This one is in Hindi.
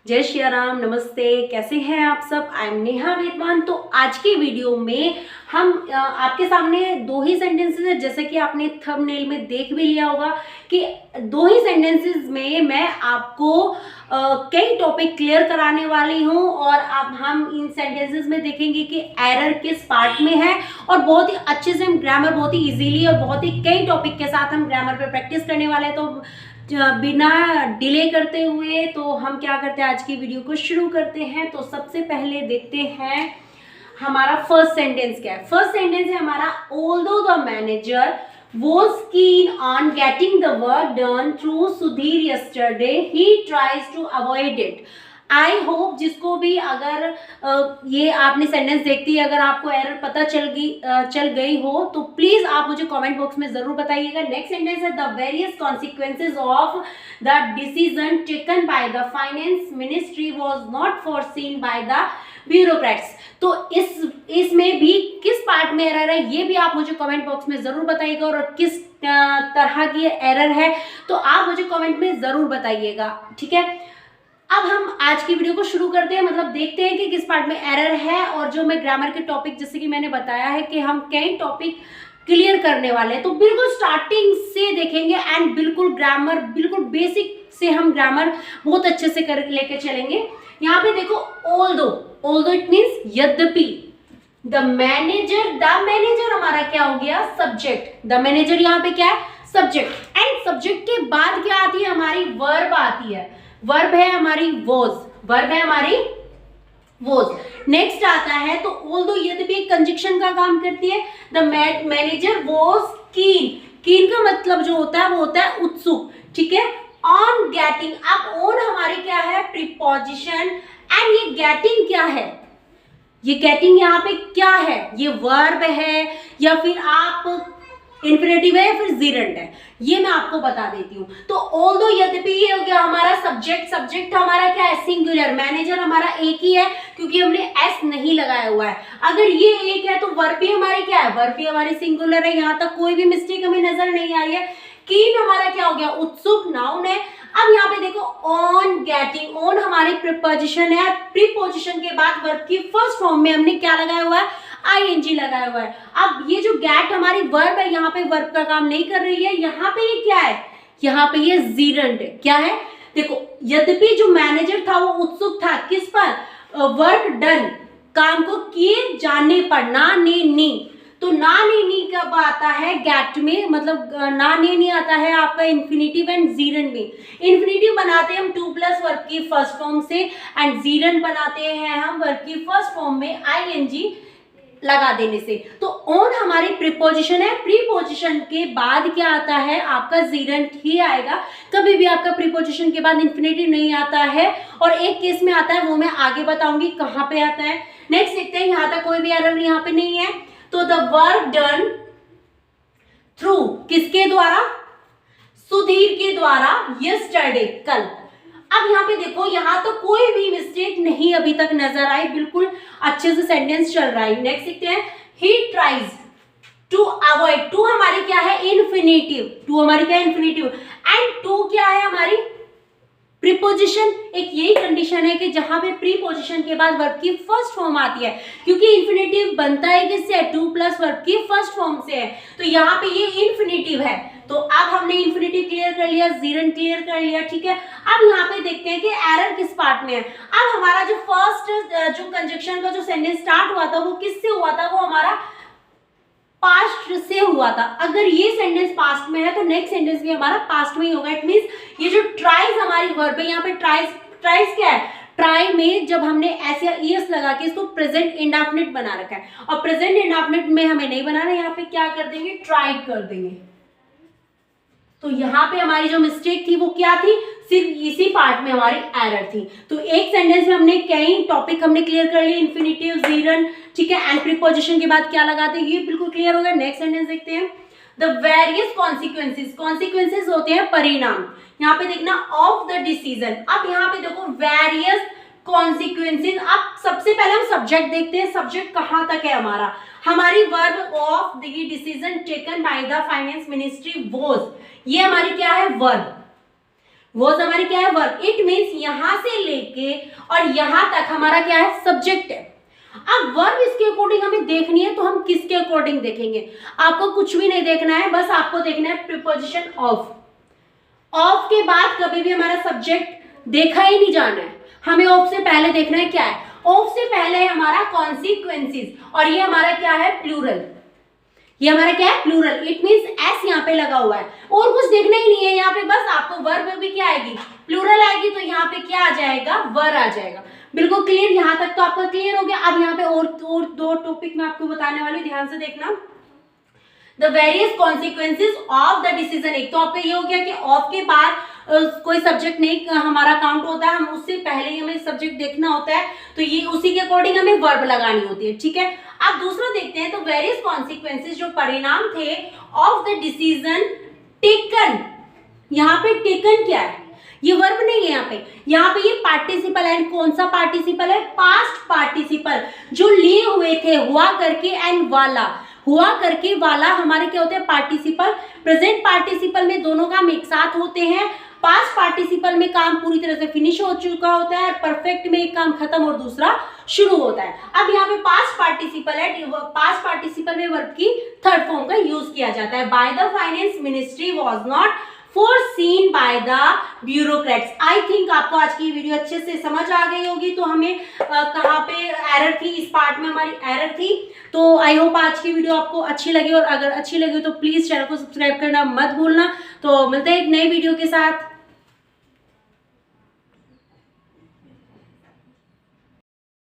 जय श्री राम, नमस्ते। कैसे हैं आप सब? I am Neha Vedwan. तो आज की वीडियो में हम आपके सामने दो ही सेंटेंसेस है, जैसे कि आपने थंबनेल में देख भी लिया होगा कि दो ही सेंटेंसेस में मैं आपको कई टॉपिक क्लियर कराने वाली हूं। और अब हम इन सेंटेंसेस में देखेंगे कि एरर किस पार्ट में है, और बहुत ही अच्छे से हम ग्रामर बहुत ही इजीली और बहुत ही कई टॉपिक के साथ हम ग्रामर पे प्रैक्टिस करने वाले हैं। तो बिना डिले करते हुए तो हम क्या करते हैं, आज की वीडियो को शुरू करते हैं। तो सबसे पहले देखते हैं हमारा फर्स्ट सेंटेंस क्या है। फर्स्ट सेंटेंस है हमारा, although the manager was keen on getting the work done through Sudhir yesterday, he tries to avoid it. I hope जिसको भी अगर ये आपने सेंटेंस देखती है, अगर आपको एरर पता चल गई हो तो प्लीज आप मुझे कमेंट बॉक्स में जरूर बताइएगा। नेक्स्ट सेंटेंस है, the various consequences of the decision taken by the finance ministry was not foreseen by the bureaucrats. तो इसमें भी किस पार्ट में एरर है ये भी आप मुझे कमेंट बॉक्स में जरूर बताइएगा, और किस तरह की एरर है तो आप मुझे कमेंट में जरूर बताइएगा, ठीक है। अब हम आज की वीडियो को शुरू करते हैं, मतलब देखते हैं कि किस पार्ट में एरर है। और जो मैं ग्रामर के टॉपिक, जैसे कि मैंने बताया है कि हम कई टॉपिक क्लियर करने वाले हैं, तो बिल्कुल स्टार्टिंग से देखेंगे एंड बिल्कुल ग्रामर, बिल्कुल बेसिक से हम ग्रामर बहुत अच्छे से कर लेके चलेंगे। यहाँ पे देखो, ऑल्दो इट मीन्स यद्यपि। द मैनेजर हमारा क्या हो गया, सब्जेक्ट। द मैनेजर यहाँ पे क्या है, सब्जेक्ट। एंड सब्जेक्ट के बाद क्या आती है, हमारी वर्ब आती है। वर्ब है हमारी वॉज। नेक्स्ट आता है, तो ऑल्दो यद्यपि एक कंजक्शन का काम करती है। द मैनेजर वॉज कीन का मतलब जो होता है वो होता है उत्सुक, ठीक है। ऑन गेटिंग, अब ऑन हमारी क्या है, प्रीपोजिशन। एंड ये गेटिंग क्या है, ये गेटिंग यहाँ पे क्या है, ये वर्ब है या फिर आप इन्फिनेटिव है या फिर जीरेंट है, ये मैं आपको बता देती हूँ। तो ऑल्दो यद्यपि ये हो गया हमारा सब्जेक्ट हमारा क्या है, सिंगुलर। मैनेजर हमारा एक ही है क्योंकि हमने एस नहीं लगाया हुआ है। अगर ये एक है तो वर्ब भी हमारी क्या है, वर्ब भी हमारी सिंगुलर है। यहाँ तक कोई भी मिस्टेक हमें नजर नहीं आ रही है। कीन हमारा क्या हो गया, उत्सुक, नाउन है। अब यहाँ पे देखो, ऑन गेटिंग, ऑन हमारी प्रीपोजिशन है। प्रीपोजिशन के बाद वर्ब की फर्स्ट फॉर्म में हमने क्या लगाया हुआ है, आईएनजी लगाया हुआ है। अब ये जो गेट हमारी वर्ब है, यहाँ पे वर्ब का काम नहीं कर रही है। यहाँ पे ये क्या है, यहाँ पे ये जीरेंट है। क्या है, देखो, यद्यपि जो मैनेजर था वो उत्सुक था किस पर, वर्क डन, काम को किए जाने पर। ना ने नी, तो ना ने नी कब आता है, गेट में, मतलब ना ने नी आता है आपका इन्फिनेटिव एंड जीरेंट में। इन्फिनेटिव बनाते हैं हम टू प्लस वर्ब की फर्स्ट फॉर्म से, एंड जीरेंट बनाते हैं हम वर्ब की फर्स्ट फॉर्म में आईएनजी लगा देने से। तो ऑन हमारी प्रीपोजिशन है। प्रीपोजिशन के बाद क्या आता है, आपका जीरेंट ही आएगा। कभी भी आपका प्रीपोजिशन के बाद इन्फिनेटिव नहीं आता है, और एक केस में आता है, वो मैं आगे बताऊंगी कहां पे आता है। नेक्स्ट देखते हैं, यहां तक कोई भी एरर यहाँ पे नहीं है। तो द वर्क डन थ्रू, किसके द्वारा, सुधीर के द्वारा, यस्टरडे, कल। अब यहाँ पे देखो, यहाँ तो कोई भी मिस्टेक नहीं अभी तक नजर आई, बिल्कुल अच्छे से सेंटेंस चल रहा है। नेक्स्ट देखते हैं, ही ट्राइज टू अवॉइड। टू हमारी क्या है, इन्फिनेटिव। टू हमारी क्या है, इन्फिनेटिव। एंड टू क्या है हमारी, प्रीपोजिशन। एक यही कंडीशन है कि जहां पे प्रीपोजिशन के बाद वर्ब की फर्स्ट फॉर्म आती है, क्योंकि इन्फिनेटिव बनता है किससे, टू प्लस वर्ब की फर्स्ट फॉर्म से है। तो यहाँ पे ये इन्फिनेटिव है। तो अब हमने इन्फिनेटिव क्लियर कर लिया, जीरेंट क्लियर कर लिया, ठीक है। अब यहाँ पे देखते हैं कि एरर किस पार्ट में है। अब हमारा जो फर्स्ट जो कंजक्शन का जो सेंटेंस स्टार्ट हुआ था वो किससे हुआ था, वो हमारा पास्ट से हुआ था। अगर ये सेंटेंस पास्ट में है तो नेक्स्ट सेंटेंस भी हमारा पास्ट में ही होगा। इट मींस ये जो ट्राइज हमारी वर्ब है, यहाँ पे ट्राइज क्या है, ट्राई में जब हमने ऐसे ईएस लगा के इसको प्रेजेंट इंडेफिनिट बना रखा है, और प्रेजेंट इंडेफिनिट में हमें नहीं बनाना, यहाँ पे क्या कर देंगे, ट्राइड कर देंगे। तो यहाँ पे हमारी जो मिस्टेक थी वो क्या थी, सिर्फ इसी पार्ट में हमारी एरर थी। तो एक सेंटेंस में हमने कई टॉपिक हमने क्लियर कर लिए, इन्फिनेटिव, जीरेंट, ठीक है, एंड प्रीपोजिशन के बाद क्या लगाते हैं, ये बिल्कुल क्लियर हो गया। नेक्स्ट सेंटेंस देखते हैं, द वेरियस कॉन्सिक्वेंसेस होते हैं परिणाम। यहाँ पे देखना, ऑफ द डिसीजन। अब यहाँ पे देखो, वेरियस कॉन्सिक्वेंसेस। अब सबसे पहले हम सब्जेक्ट देखते हैं, सब्जेक्ट कहां तक है हमारा, हमारी verb of the decision taken by the finance ministry was, ये हमारी क्या है, वर्ब। वॉज हमारी क्या है, वर्ब। इट मीन्स यहां से लेके और यहां तक हमारा क्या है, सब्जेक्ट है। अब वर्ब इसके अकॉर्डिंग हमें देखनी है, तो हम किसके अकॉर्डिंग देखेंगे? आपको कुछ भी नहीं देखना है, बस आपको देखना है प्रीपोजिशन ऑफ। ऑफ के बाद कभी भी हमारा सब्जेक्ट देखा ही नहीं जाना है, हमें ऑफ से पहले देखना है क्या है, ऑफ से पहले है हमारा कॉन्सिक्वेंसेस, और ये हमारा क्या है, प्लूरल। ये हमारा क्या है, प्लूरल। इट मींस एस यहाँ पे लगा हुआ है, और कुछ देखना ही नहीं है यहाँ पे, बस आपको वर्ब भी क्या आएगी, प्लूरल आएगी, तो यहाँ पे क्या आ जाएगा, वर आ जाएगा। बिल्कुल क्लियर, यहाँ तक तो आपका क्लियर हो गया। अब यहाँ पे और दो टॉपिक मैं आपको बताने वाली हूँ, ध्यान से देखना। The various consequences of the decision. एक तो आपका ये हो गया कि ऑफ के बाद कोई सब्जेक्ट नहीं हमारा काउंट होता है, हम उससे पहले ही हमें सब्जेक्ट देखना होता है, तो ये उसी के अकॉर्डिंग हमें वर्ब लगानी होती है, ठीक है। अब दूसरा देखते हैं, तो वेरियस कॉन्सिक्वेंसेज जो परिणाम थे ऑफ द डिसीजन टेकन। यहाँ पे टेकन क्या है, ये वर्ब नहीं है यहाँ पे ये पार्टिसिपल है। कौन सा पार्टिसिपल है, पास्ट पार्टिसिपल, जो लिए हुए थे, हुआ करके एंड वाला। हुआ करके वाला हमारे क्या होते हैं, पार्टिसिपल। प्रेजेंट पार्टिसिपल में दोनों काम एक साथ होते हैं। पास्ट पार्टिसिपल में काम पूरी तरह से फिनिश हो चुका होता है, परफेक्ट में एक काम खत्म और दूसरा शुरू होता है। अब यहाँ पे पास्ट पार्टिसिपल है, पास्ट पार्टिसिपल में वर्ब की थर्ड फॉर्म का यूज किया जाता है। By the finance ministry was not foreseen by the bureaucrats। I think आपको आज की वीडियो अच्छे से समझ आ गई होगी। तो हमें कहाँ पे एरर थी, इस पार्ट में हमारी एरर थी। तो आई होप आज की वीडियो आपको अच्छी लगी, और अगर अच्छी लगी तो प्लीज चैनल को सब्सक्राइब करना मत भूलना। तो मिलते हैं एक नई वीडियो के साथ।